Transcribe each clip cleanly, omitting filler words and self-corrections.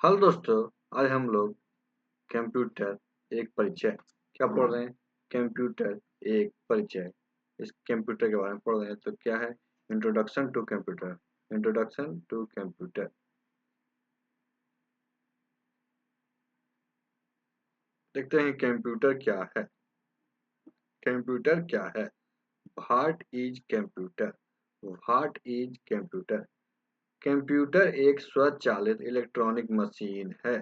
Hello दोस्तों, आज हम लोग कंप्यूटर एक परिचय क्या पढ़ रहे हैं? कंप्यूटर एक परिचय। इस कंप्यूटर के बारे में पढ़ रहे हैं तो क्या है? Introduction to computer. Introduction to computer. देखते हैं कंप्यूटर क्या है। कंप्यूटर क्या है? What is computer? What is computer? Computer एक स्वचालित इलेक्ट्रॉनिक मशीन है।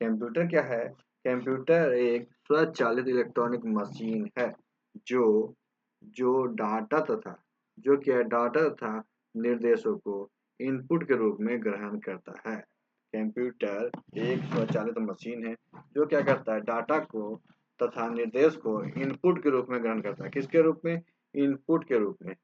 कंप्यूटर क्या है? कंप्यूटर एक स्वचालित इलेक्ट्रॉनिक मशीन है जो जो डाटा तथा जो क्या डाटा तथा निर्देशों को इनपुट के रूप में ग्रहण करता है। कंप्यूटर एक स्वचालित मशीन है जो क्या करता है? डाटा को तथा निर्देश को इनपुट के रूप में ग्रहण करता है। किसके रूप में? इनपुट के रूप में।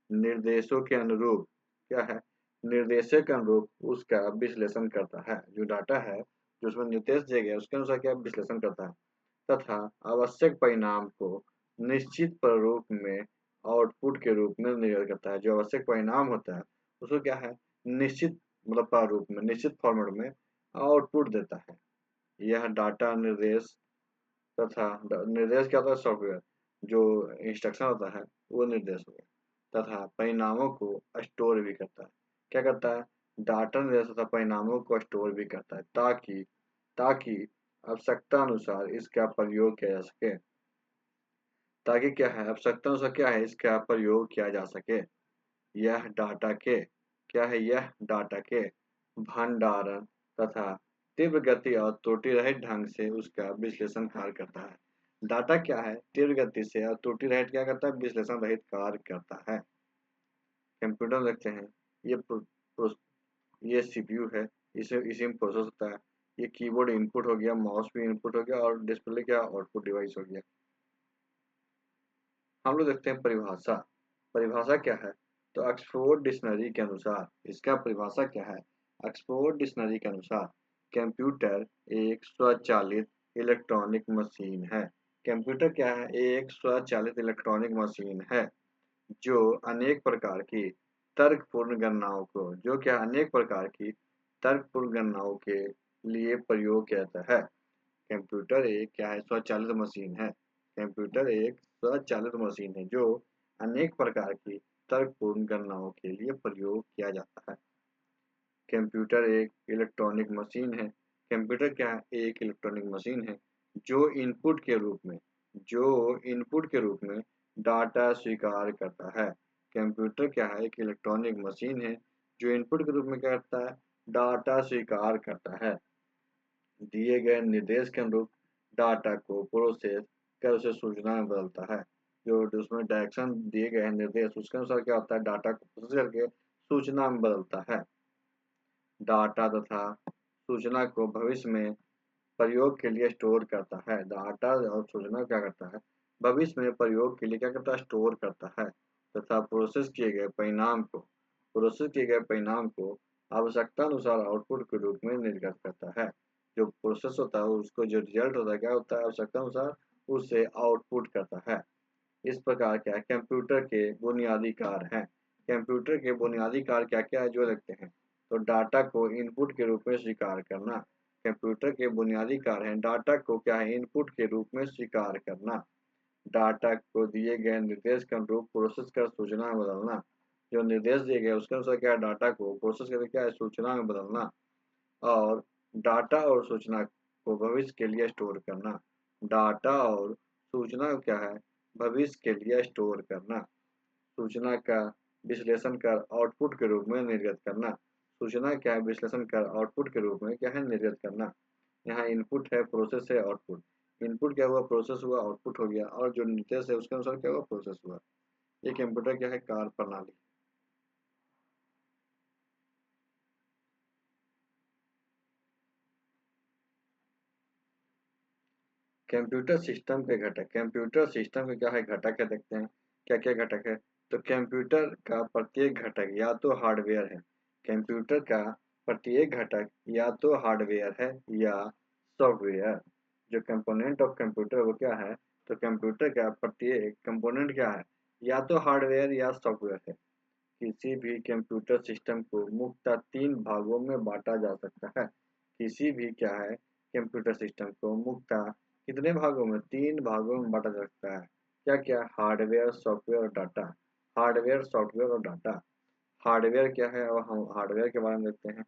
निर्देशों के अनुरूप क्या है? निर्देशों के अनुरूप उसका विश्लेषण करता है। जो डाटा है जो उसमें निर्देश दिए गए उसके अनुसार क्या विश्लेषण करता है तथा आवश्यक परिणाम को निश्चित प्रारूप में आउटपुट के रूप में निर्गत करता है। जो आवश्यक परिणाम होता है उसको क्या है? निश्चित मतलब प्रारूप में, निश्चित फॉर्मेट में आउटपुट देता है। यह डाटा निर्देश तथा निर्देश क्या होता है? सॉफ्टवेयर जो इंस्ट्रक्शन होता है वो निर्देश हो गया तथा परिणामों को स्टोर भी करता है। क्या करता है? डाटा निर्देश तथा परिणामों को स्टोर भी करता है ताकि ताकि आवश्यकता अनुसार इसका प्रयोग किया जा सके। ताकि क्या है? आवश्यकता अनुसार क्या है? इसका प्रयोग किया जा सके। यह डाटा के क्या है? यह डाटा के भंडारण तथा तीव्र गति और त्रुटि रहित ढंग से उसका विश्लेषण कार्य करता है। डाटा क्या है? तीव्र गति से और त्रुटि रहित क्या करता है? विश्लेषण रहित कार्य करता है। कंप्यूटर देखते हैं। ये ये सीपीयू है। इसी में प्रोसेस होता है। ये कीबोर्ड इनपुट हो गया, माउस भी इनपुट हो गया और डिस्प्ले क्या आउटपुट डिवाइस हो गया। हम लोग देखते हैं परिभाषा। परिभाषा क्या है? तो ऑक्सफोर्ड डिक्शनरी के अनुसार इसका परिभाषा क्या है? ऑक्सफोर्ड डिक्शनरी के अनुसार कंप्यूटर एक स्वचालित इलेक्ट्रॉनिक मशीन है। कंप्यूटर क्या है? एक स्वचालित इलेक्ट्रॉनिक मशीन है जो अनेक प्रकार की तर्कपूर्ण गणनाओं को जो क्या अनेक प्रकार की तर्कपूर्ण गणनाओं के लिए प्रयोग किया जाता है। कंप्यूटर एक क्या है? स्वचालित मशीन है। कंप्यूटर एक स्वचालित मशीन है जो अनेक प्रकार की तर्कपूर्ण गणनाओं के लिए प्रयोग किया जाता है। कंप्यूटर एक इलेक्ट्रॉनिक मशीन है। कंप्यूटर क्या है? एक इलेक्ट्रॉनिक मशीन है जो इनपुट के रूप में डाटा स्वीकार करता है। कंप्यूटर क्या है? एक इलेक्ट्रॉनिक मशीन है जो इनपुट के रूप में क्या करता है? डाटा स्वीकार करता है। दिए गए निर्देश के अनुरूप डाटा को प्रोसेस कर उसे सूचना में बदलता है। जो उसमें डायरेक्शन दिए गए हैं निर्देश उसके अनुसार क्या होता है? डाटा को प्रोसेस करके सूचना में बदलता है। डाटा तथा सूचना को भविष्य में प्रयोग के लिए स्टोर करता है। डाटा और सूचना क्या करता है? भविष्य में प्रयोग के लिए क्या करता है? स्टोर करता है तथा प्रोसेस किए गए परिणाम को आवश्यकता अनुसार आउटपुट के रूप में निर्गत करता है। जो प्रोसेस होता है उसको जो रिजल्ट होता है क्या होता है? आवश्यकता अनुसार उसे आउटपुट करता है। इस प्रकार क्या है? कंप्यूटर के बुनियादी कार्य हैं। कंप्यूटर के बुनियादी कार्य क्या क्या है जो देखते हैं? तो डाटा को इनपुट के रूप में स्वीकार करना। कंप्यूटर के बुनियादी कार्य हैं डाटा को क्या है? इनपुट के रूप में स्वीकार करना। डाटा को दिए गए निर्देश के अनुरूप प्रोसेस कर सूचना में बदलना। जो निर्देश दिए गए उसके अनुसार क्या है? डाटा को प्रोसेस करके क्या है? सूचना में बदलना। और डाटा और सूचना को भविष्य के लिए स्टोर करना। डाटा और सूचना क्या है? भविष्य के लिए स्टोर करना। सूचना का विश्लेषण कर आउटपुट के रूप में निर्गत करना। सूचना क्या है? विश्लेषण कर आउटपुट के रूप में क्या है? निर्गत करना। यहाँ इनपुट है, प्रोसेस है, आउटपुट। इनपुट क्या हुआ? प्रोसेस हुआ, आउटपुट हो गया और जो निर्देश है उसके अनुसार क्या हुआ? प्रोसेस हुआ। ये कंप्यूटर क्या है? कार्य प्रणाली। कंप्यूटर सिस्टम के घटक। कंप्यूटर सिस्टम के क्या है? घटक है। देखते हैं क्या क्या घटक है। तो कंप्यूटर का प्रत्येक घटक या तो हार्डवेयर है। कंप्यूटर का प्रत्येक घटक या तो हार्डवेयर है या सॉफ्टवेयर। जो कंपोनेंट ऑफ कंप्यूटर वो क्या है? तो कंप्यूटर का प्रत्येक कंपोनेंट क्या है? या तो हार्डवेयर या सॉफ्टवेयर है। किसी भी कंप्यूटर सिस्टम को मुख्यतः तीन भागों में बांटा जा सकता है। किसी भी क्या है कंप्यूटर सिस्टम को मुख्यतः कितने भागों में, 3 भागों में बांटा जा सकता है। क्या क्या? हार्डवेयर, सॉफ्टवेयर और डाटा। हार्डवेयर, सॉफ्टवेयर और डाटा। हार्डवेयर क्या है, और हम हार्डवेयर के बारे में देखते हैं।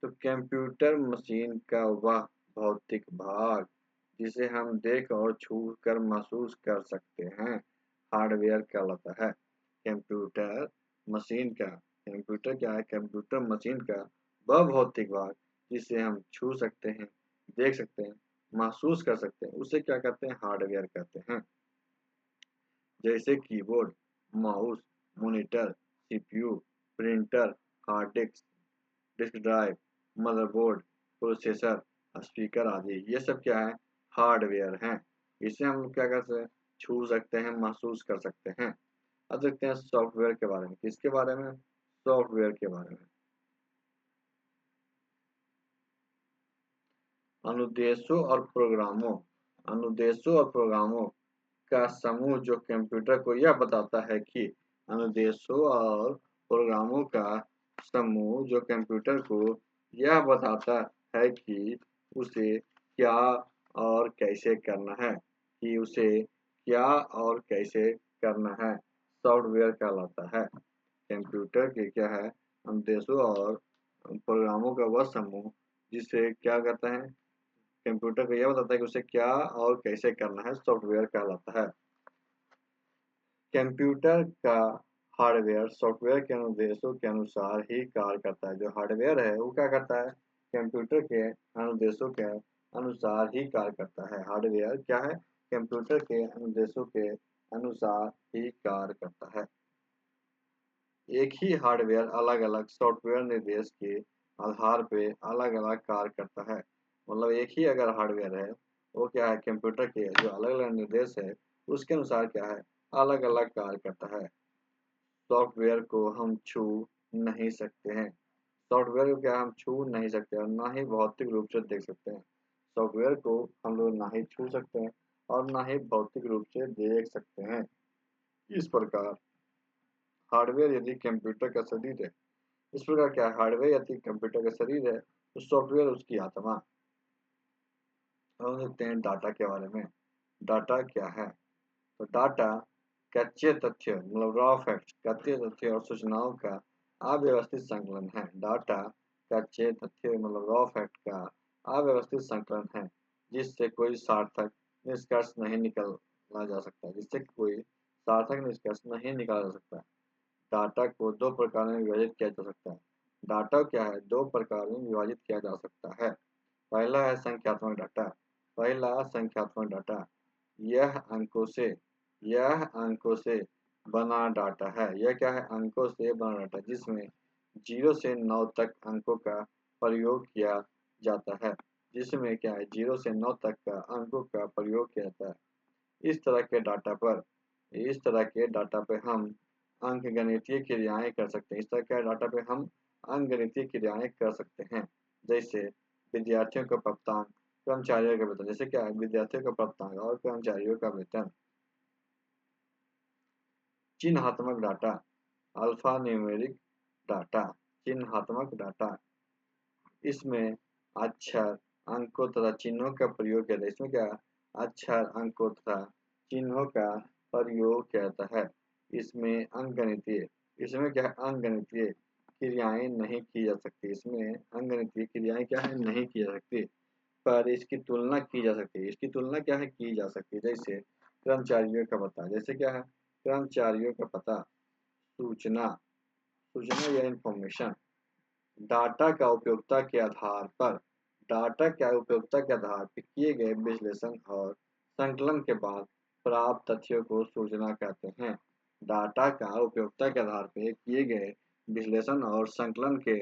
तो कंप्यूटर मशीन का वह भौतिक भाग जिसे हम देख और छू कर महसूस कर सकते हैं, हार्डवेयर कहलाता है। कंप्यूटर मशीन का कंप्यूटर क्या है? कंप्यूटर मशीन का वह भौतिक भाग जिसे हम छू सकते हैं, देख सकते हैं, महसूस कर सकते हैं, उसे क्या कहते हैं? हार्डवेयर कहते हैं। जैसे keyboard, mouse, monitor, CPU, printer, hard disk, disk drive, motherboard, processor, speaker आदि, ये सब क्या है? हार्डवेयर हैं। इसे हम क्या कर सकते हैं? छू सकते हैं, महसूस कर सकते हैं। अब देखते हैं सॉफ्टवेयर के बारे में। किसके बारे में? सॉफ्टवेयर के बारे में। अनुदेशों और प्रोग्रामों अनुदेशों और प्रोग्रामों का समूह जो कंप्यूटर को यह बताता है कि अनुदेशों और प्रोग्रामों का समूह जो कंप्यूटर को यह बताता है कि उसे क्या और कैसे करना है, कि उसे क्या और कैसे करना है, सॉफ्टवेयर कहलाता है। कंप्यूटर के क्या है? अनुदेशों और प्रोग्रामों का वह समूह जिसे क्या कहता है, कंप्यूटर को यह बताता है कि उसे क्या और कैसे करना है, सॉफ्टवेयर कहलाता है। कंप्यूटर का हार्डवेयर सॉफ्टवेयर के अनुदेशों के अनुसार ही कार्य करता है। जो हार्डवेयर है वो क्या करता है? कंप्यूटर के अनुदेशों के अनुसार ही कार्य करता है। हार्डवेयर क्या है? कंप्यूटर के अनुदेशों के अनुसार ही कार्य करता है। एक ही हार्डवेयर अलग अलग सॉफ्टवेयर निर्देश के आधार पे अलग अलग कार्य करता है। मतलब एक ही अगर हार्डवेयर है, वो क्या है? कंप्यूटर के जो अलग अलग निर्देश है उसके अनुसार क्या है? अलग अलग कार्य करता है। सॉफ्टवेयर को हम छू नहीं सकते हैं। सॉफ्टवेयर को क्या हम छू नहीं सकते और ना ही भौतिक रूप से देख सकते हैं। सॉफ्टवेयर को हम लोग ना ही छू सकते हैं और ना ही भौतिक रूप से देख सकते हैं। इस प्रकार हार्डवेयर यदि कंप्यूटर का शरीर है, इस प्रकार क्या है? हार्डवेयर यदि कंप्यूटर का शरीर है तो सॉफ्टवेयर उसकी आत्मा। अब हम देखते हैं डाटा के बारे में। डाटा क्या है? तो डाटा कच्चे तथ्य मतलब रॉ फैक्ट्स, कच्चे तथ्य और सूचनाओं का अव्यवस्थित संकलन है। डाटा कच्चे तथ्य मतलब रॉ फैक्ट का अव्यवस्थित संकलन है जिससे कोई सार्थक निष्कर्ष नहीं निकाला जा सकता, जिससे कोई सार्थक निष्कर्ष नहीं निकाला जा सकता। डाटा को दो प्रकार में विभाजित किया जा सकता है। डाटा क्या है? दो प्रकार में विभाजित किया जा सकता है। पहला है संख्यात्मक डाटा। पहला संख्यात्मक डाटा यह अंकों से यह अंकों से बना डाटा है। यह क्या है? अंकों से बना डाटा जिसमें 0 से 9 तक अंकों का प्रयोग किया जाता है। जिसमें क्या है? 0 से 9 तक का अंकों का प्रयोग किया जाता है। इस तरह के डाटा पे हम अंकगणितीय क्रियाएं कर सकते हैं। इस तरह के डाटा पे हम अंकगणितीय क्रियाएं कर सकते हैं। जैसे विद्यार्थियों का प्राप्तांक, कर्मचारियों का वेतन। जैसे क्या है? विद्यार्थियों का प्राप्तांक और कर्मचारियों का वेतन। चिन्हात्मक डाटा, अल्फा न्यूमेरिक डाटा। चिन्हात्मक डाटा इसमें अक्षर, अंकों तथा चिन्हों का प्रयोग किया जाता है। इसमें क्या है? अक्षर, अंकों तथा चिन्हों का प्रयोग किया जाता है। इसमें अंकगणितीय इसमें क्या है? अंकगणितीय क्रियाएं नहीं की जा सकती। इसमें अंकगणितीय क्रियाएं क्या है? नहीं की जा सकती, पर इसकी तुलना की जा सकती है। इसकी तुलना क्या है? की जा सकती है। जैसे कर्मचारियों का पता। जैसे क्या है? कर्मचारियों का पता। सूचना सूचना या इंफॉर्मेशन। डाटा का उपयोगिता के आधार पर डाटा क्या उपयोगिता के आधार पर किए गए विश्लेषण और संकलन के बाद प्राप्त तथ्यों को सूचना कहते हैं। डाटा का उपयोगिता के आधार पर किए गए विश्लेषण और संकलन के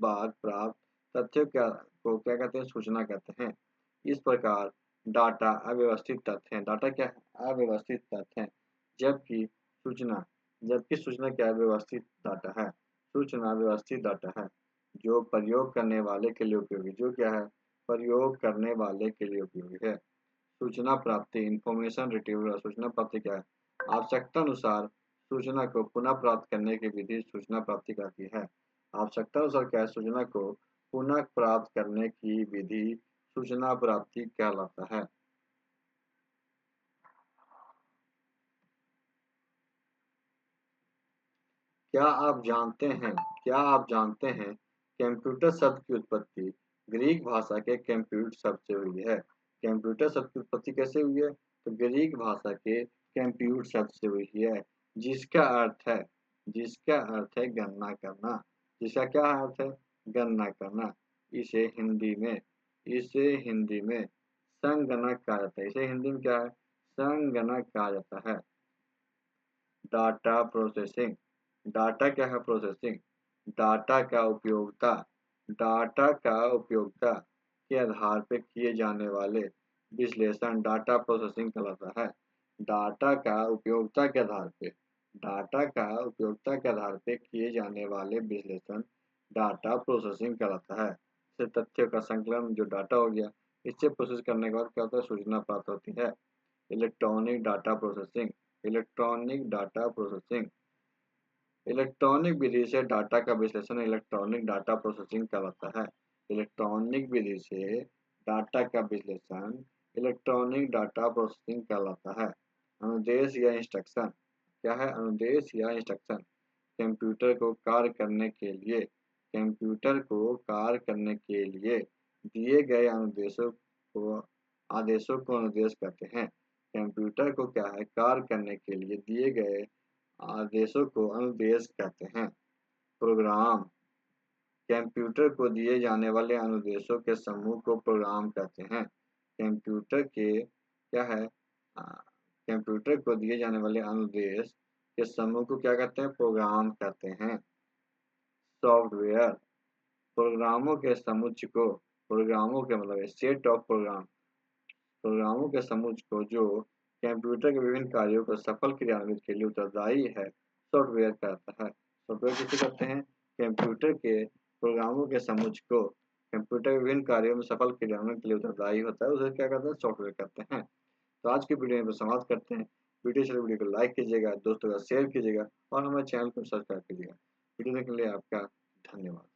बाद प्राप्त तथ्यों को क्या कहते हैं? सूचना कहते हैं। इस प्रकार डाटा अव्यवस्थित तथ्य है। डाटा क्या है? अव्यवस्थित तथ्य है। जबकि सूचना क्या है? व्यवस्थित डाटा है। सूचना व्यवस्थित डाटा है जो प्रयोग करने वाले के लिए उपयोगी जो क्या है? प्रयोग करने वाले के लिए उपयोगी है। सूचना प्राप्ति इंफॉर्मेशन रिट्रीवल। सूचना प्राप्ति क्या है? आवश्यकता अनुसार सूचना को पुनः प्राप्त करने की विधि सूचना प्राप्ति कहती है। आवश्यकता अनुसार क्या है? सूचना को पुनः प्राप्त करने की विधि सूचना प्राप्ति कहलाता है। क्या आप जानते हैं कंप्यूटर शब्द की उत्पत्ति ग्रीक भाषा के कंप्यूट शब्द से हुई है। कंप्यूटर शब्द की उत्पत्ति कैसे हुई है? तो ग्रीक भाषा के कंप्यूट शब्द से हुई है, जिसका अर्थ है गणना करना। जिसका क्या अर्थ है? गणना करना। इसे हिंदी में संगणक कहा जाता है। इसे हिंदी में क्या है? संगणक कहा जाता है। Data processing. डाटा क्या है? प्रोसेसिंग। डाटा का उपयोगिता के आधार पर किए जाने वाले विश्लेषण डाटा प्रोसेसिंग कहलाता है। डाटा का उपयोगिता के आधार पे किए जाने वाले विश्लेषण डाटा प्रोसेसिंग कहलाता है। जैसे तथ्यों का संकलन, जो डाटा हो गया, इससे प्रोसेस करने के बाद क्या होता है? सूचना प्राप्त होती है। Electronic data processing. इलेक्ट्रॉनिक विधि से डाटा का विश्लेषण इलेक्ट्रॉनिक डाटा प्रोसेसिंग कहलाता है। इलेक्ट्रॉनिक विधि से डाटा का विश्लेषण इलेक्ट्रॉनिक डाटा प्रोसेसिंग कहलाता है। अनुदेश या इंस्ट्रक्शन। क्या है? अनुदेश या इंस्ट्रक्शन। कंप्यूटर को कार्य करने के लिए दिए गए आदेशों को अनुदेश कहते हैं। कंप्यूटर को क्या है? कार्य करने के लिए दिए गए आदेशों को अनुदेश कहते हैं। प्रोग्राम। कंप्यूटर को दिए जाने वाले अनुदेशों के समूह को प्रोग्राम कहते हैं। कंप्यूटर के क्या है? कंप्यूटर को दिए जाने वाले अनुदेश के समूह को क्या कहते हैं? प्रोग्राम कहते हैं। सॉफ्टवेयर। प्रोग्रामों के मतलब सेट ऑफ प्रोग्रामों के समूह को जो कंप्यूटर के विभिन्न कार्यों को सफल क्रियान्वित के लिए उत्तरदायी है, सॉफ्टवेयर कहता है। सॉफ्टवेयर किसे कहते हैं? कंप्यूटर के प्रोग्रामों के समूह को कंप्यूटर के विभिन्न कार्यों में सफल क्रियान्वयन के लिए उत्तरदायी होता है, उसे क्या कहते हैं? सॉफ्टवेयर कहते हैं। तो आज की वीडियो में समाप्त करते हैं। वीडियो को लाइक कीजिएगा, दोस्तों का शेयर कीजिएगा और हमारे चैनल को सब्सक्राइब कीजिएगा। वीडियो देखने के लिए आपका धन्यवाद।